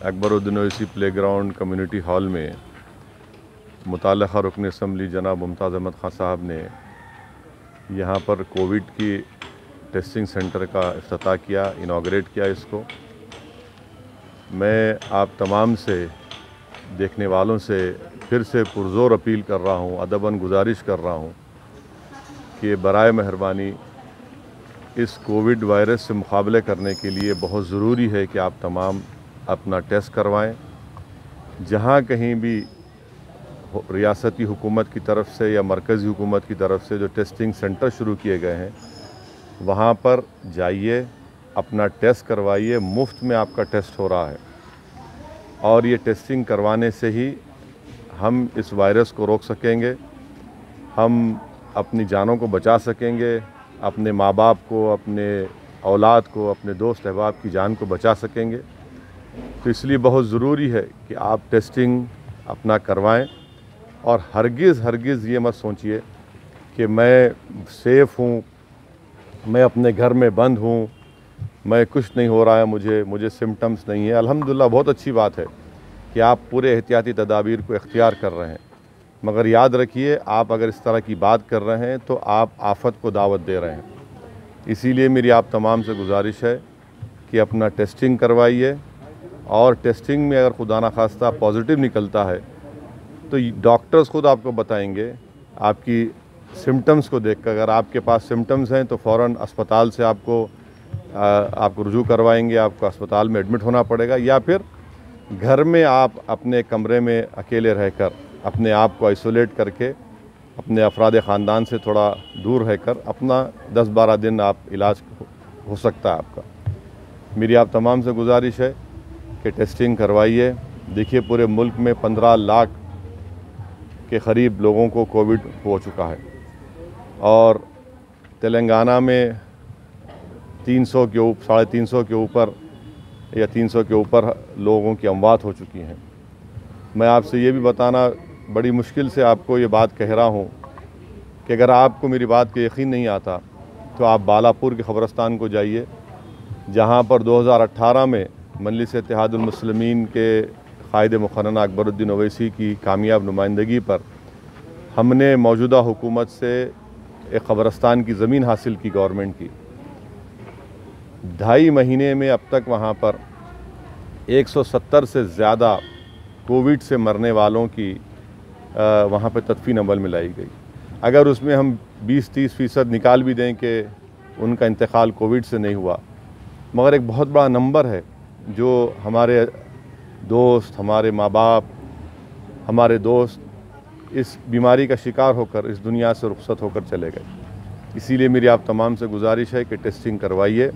Akbaruddin Owaisi play ground community hall में मुताल्लिक़ा रुकन assembly जनाब मुमताज़ अहमद ख़ान साहब ने यहाँ पर कोविड की टेस्टिंग सेंटर का इफ्तिताह किया, इनाग्रेट किया इसको। मैं आप तमाम से देखने वालों से फिर से पुरज़ोर अपील कर रहा हूँ, अदबन गुजारिश कर रहा हूँ कि बराए मेहरबानी इस कोविड वायरस से मुकाबले करने के लिए बहुत ज़रूरी है कि आप तमाम अपना टेस्ट करवाएं। जहाँ कहीं भी रियासती हुकूमत की तरफ से या मरकज़ी हुकूमत की तरफ से जो टेस्टिंग सेंटर शुरू किए गए हैं वहाँ पर जाइए, अपना टेस्ट करवाइए। मुफ्त में आपका टेस्ट हो रहा है और ये टेस्टिंग करवाने से ही हम इस वायरस को रोक सकेंगे, हम अपनी जानों को बचा सकेंगे, अपने माँ बाप को, अपने औलाद को, अपने दोस्त अहबाब की जान को बचा सकेंगे। तो इसलिए बहुत ज़रूरी है कि आप टेस्टिंग अपना करवाएं और हरगिज़ ये मत सोचिए कि मैं सेफ़ हूँ, मैं अपने घर में बंद हूँ, मैं कुछ नहीं हो रहा है, मुझे सिम्टम्स नहीं है। अल्हम्दुलिल्लाह बहुत अच्छी बात है कि आप पूरे एहतियाती तदाबीर को इख्तियार कर रहे हैं, मगर याद रखिए आप अगर इस तरह की बात कर रहे हैं तो आप आफत को दावत दे रहे हैं। इसीलिए मेरी आप तमाम से गुजारिश है कि अपना टेस्टिंग करवाइए और टेस्टिंग में अगर खुदा न खास्ता पॉजिटिव निकलता है तो डॉक्टर्स खुद आपको बताएंगे आपकी सिम्टम्स को देखकर। अगर आपके पास सिम्टम्स हैं तो फ़ौरन अस्पताल से आपको रुजू करवाएंगे, आपको अस्पताल में एडमिट होना पड़ेगा, या फिर घर में आप अपने कमरे में अकेले रहकर अपने आप को आइसोलेट करके अपने अफराद ख़ानदान से थोड़ा दूर रहकर अपना 10-12 दिन आप इलाज हो सकता है आपका। मेरी आप तमाम से गुजारिश है कि टेस्टिंग करवाइए। देखिए पूरे मुल्क में 15 लाख के करीब लोगों को कोविड हो चुका है और तेलंगाना में 350 के ऊपर या 300 के ऊपर लोगों की अमवात हो चुकी हैं। मैं आपसे ये भी बताना बड़ी मुश्किल से आपको ये बात कह रहा हूँ कि अगर आपको मेरी बात का यकीन नहीं आता तो आप बालापुर के ख़बरस्तान को जाइए, जहाँ पर 2018 में मजलिस इत्तेहादुल मुस्लिमीन के क़ायद मुक़र्रर अकबरुद्दीन ओवैसी की कामयाब नुमाइंदगी पर हमने मौजूदा हुकूमत से एक क़ब्रस्तान की ज़मीन हासिल की गवर्नमेंट की। 2.5 महीने में अब तक वहाँ पर 170 से ज़्यादा कोविड से मरने वालों की वहाँ पर तदफीन अमल में लाई गई। अगर उसमें हम 20-30% निकाल भी दें कि उनका इंतकाल कोविड से नहीं हुआ, मगर एक बहुत बड़ा नंबर है जो हमारे दोस्त, हमारे माँ बाप, हमारे दोस्त इस बीमारी का शिकार होकर इस दुनिया से रुखसत होकर चले गए। इसीलिए मेरी आप तमाम से गुजारिश है कि टेस्टिंग करवाइए,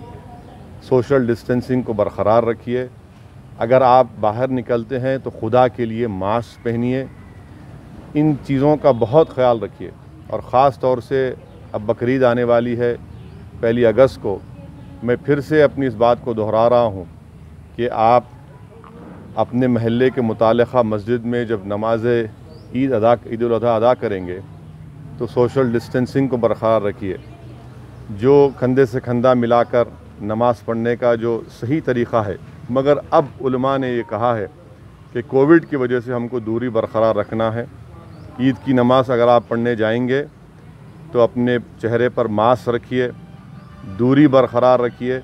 सोशल डिस्टेंसिंग को बरकरार रखिए। अगर आप बाहर निकलते हैं तो खुदा के लिए मास्क पहनिए। इन चीज़ों का बहुत ख्याल रखिए और ख़ास तौर से अब बकरीद आने वाली है 1 अगस्त को। मैं फिर से अपनी इस बात को दोहरा रहा हूँ कि आप अपने महल्ले के मुताल्लिक़ा मस्जिद में जब नमाज ईद उल अज़हा अदा करेंगे तो सोशल डिस्टेंसिंग को बरकरार रखिए। जो कंधे से कंधा मिलाकर नमाज़ पढ़ने का जो सही तरीक़ा है, मगर अब उलमा ने ये कहा है कि कोविड की वजह से हमको दूरी बरकरार रखना है। ईद की नमाज़ अगर आप पढ़ने जाएंगे तो अपने चेहरे पर मास्क रखिए, दूरी बरकरार रखिए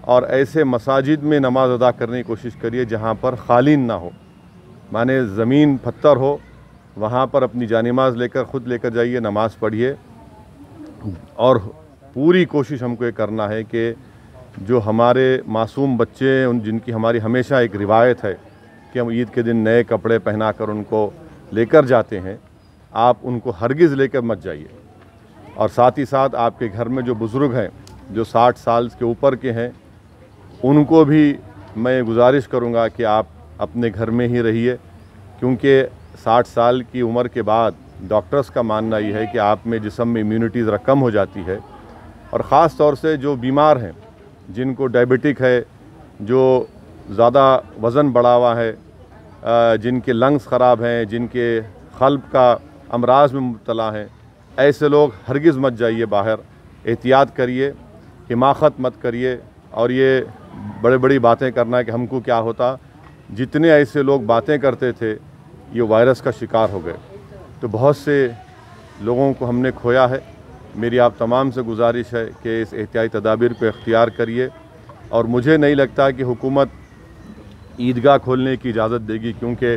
और ऐसे मसाजिद में नमाज अदा करने की कोशिश करिए जहाँ पर खालीन ना हो, माने ज़मीन पत्थर हो, वहाँ पर अपनी जानिमाज़ लेकर जाइए, नमाज़ पढ़िए। और पूरी कोशिश हमको ये करना है कि जो हमारे मासूम बच्चे हैं, जिनकी हमारी हमेशा एक रिवायत है कि हम ईद के दिन नए कपड़े पहना कर उनको लेकर जाते हैं, आप उनको हरगिज़ लेकर मत जाइए। और साथ ही साथ आपके घर में जो बुज़ुर्ग हैं, जो 60 साल के ऊपर के हैं, उनको भी मैं गुजारिश करूंगा कि आप अपने घर में ही रहिए, क्योंकि 60 साल की उम्र के बाद डॉक्टर्स का मानना ये है कि आप में जिस्म में इम्यूनिटी ज़रा कम हो जाती है। और ख़ास तौर से जो बीमार हैं, जिनको डायबिटिक है, जो ज़्यादा वज़न बढ़ा हुआ है, जिनके लंग्स ख़राब हैं, जिनके क़ल्ब का अमराज में मुब्तला हैं, ऐसे लोग हरगिज़ मत जाइए बाहर। एहतियात करिए, हिमाकत मत करिए और ये बड़ी बड़ी बातें करना कि हमको क्या होता, जितने ऐसे लोग बातें करते थे ये वायरस का शिकार हो गए। तो बहुत से लोगों को हमने खोया है। मेरी आप तमाम से गुजारिश है कि इस एहतियाती तदाबीर को इख्तियार करिए, और मुझे नहीं लगता कि हुकूमत ईदगाह खोलने की इजाज़त देगी, क्योंकि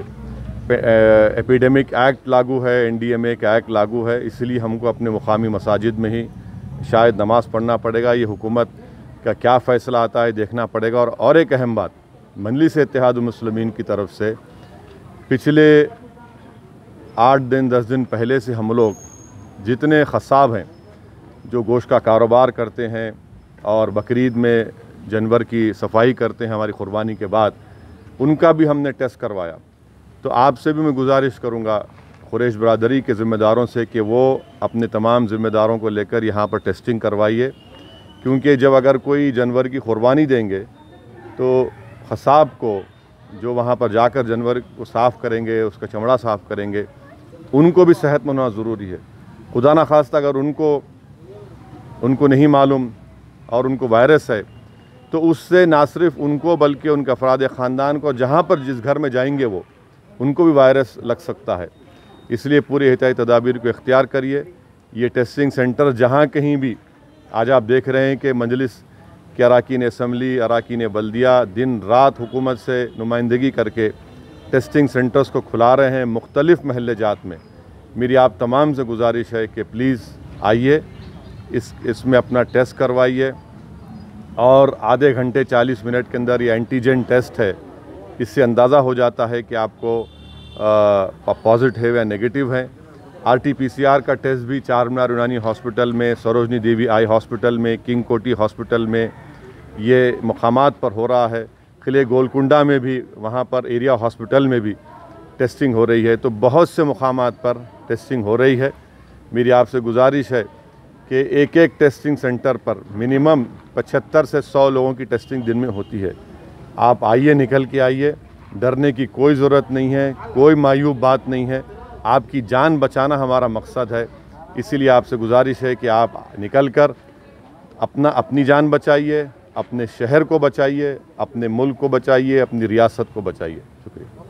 एपिडेमिक एक्ट लागू है, NDMA का एक्ट लागू है, इसलिए हमको अपने मुकामी मसाजिद में ही शायद नमाज़ पढ़ना पड़ेगा। ये हुकूमत का क्या फ़ैसला आता है देखना पड़ेगा। और एक अहम बात, मजलिस इत्तेहादुल मुस्लिमीन की तरफ से पिछले 8 दिन 10 दिन पहले से हम लोग जितने ख़साब हैं जो गोश्त का कारोबार करते हैं और बकरीद में जानवर की सफाई करते हैं हमारी क़ुरबानी के बाद, उनका भी हमने टेस्ट करवाया। तो आपसे भी मैं गुजारिश करूंगा कुरैश बरादरी के ज़िम्मेदारों से कि वो अपने तमाम ज़िम्मेदारों को लेकर यहाँ पर टेस्टिंग करवाइए, क्योंकि जब अगर कोई जानवर की क़ुरबानी देंगे तो ख़साब को जो वहाँ पर जाकर जानवर को साफ़ करेंगे, उसका चमड़ा साफ़ करेंगे, उनको भी सेहतमंद होना ज़रूरी है। खुदा न खास्ता अगर उनको नहीं मालूम और उनको वायरस है तो उससे ना सिर्फ उनको बल्कि उनके अफराद ख़ानदान को, जहाँ पर जिस घर में जाएंगे वो, उनको भी वायरस लग सकता है। इसलिए पूरी एहतियाती तदाबीर को इख्तियार करिए। ये टेस्टिंग सेंटर जहाँ कहीं भी, आज आप देख रहे हैं कि मजलिस के अराकीन असम्बली, अराकीन बल्दिया दिन रात हुकूमत से नुमाइंदगी करके टेस्टिंग सेंटर्स को खुला रहे हैं मुख्तलिफ़ महल्ले जात में। मेरी आप तमाम से गुजारिश है कि प्लीज़ आइए, इसमें अपना टेस्ट करवाइए, और आधे घंटे 40 मिनट के अंदर ये एंटीजन टेस्ट है, इससे अंदाज़ा हो जाता है कि आपको पॉजिटिव या नेगेटिव है। RT-PCR का टेस्ट भी चारमीनार यूनानी हॉस्पिटल में, सरोजनी देवी आई हॉस्पिटल में, किंग कोटी हॉस्पिटल में, ये मकामात पर हो रहा है। किले गोलकुंडा में भी, वहाँ पर एरिया हॉस्पिटल में भी टेस्टिंग हो रही है। तो बहुत से मकामात पर टेस्टिंग हो रही है। मेरी आपसे गुजारिश है कि एक एक टेस्टिंग सेंटर पर मिनिमम 75 से 100 लोगों की टेस्टिंग दिन में होती है। आप आइए, निकल के आइए, डरने की कोई ज़रूरत नहीं है, कोई मायूब बात नहीं है। आपकी जान बचाना हमारा मकसद है, इसीलिए आपसे गुजारिश है कि आप निकल कर अपनी जान बचाइए, अपने शहर को बचाइए, अपने मुल्क को बचाइए, अपनी रियासत को बचाइए। शुक्रिया।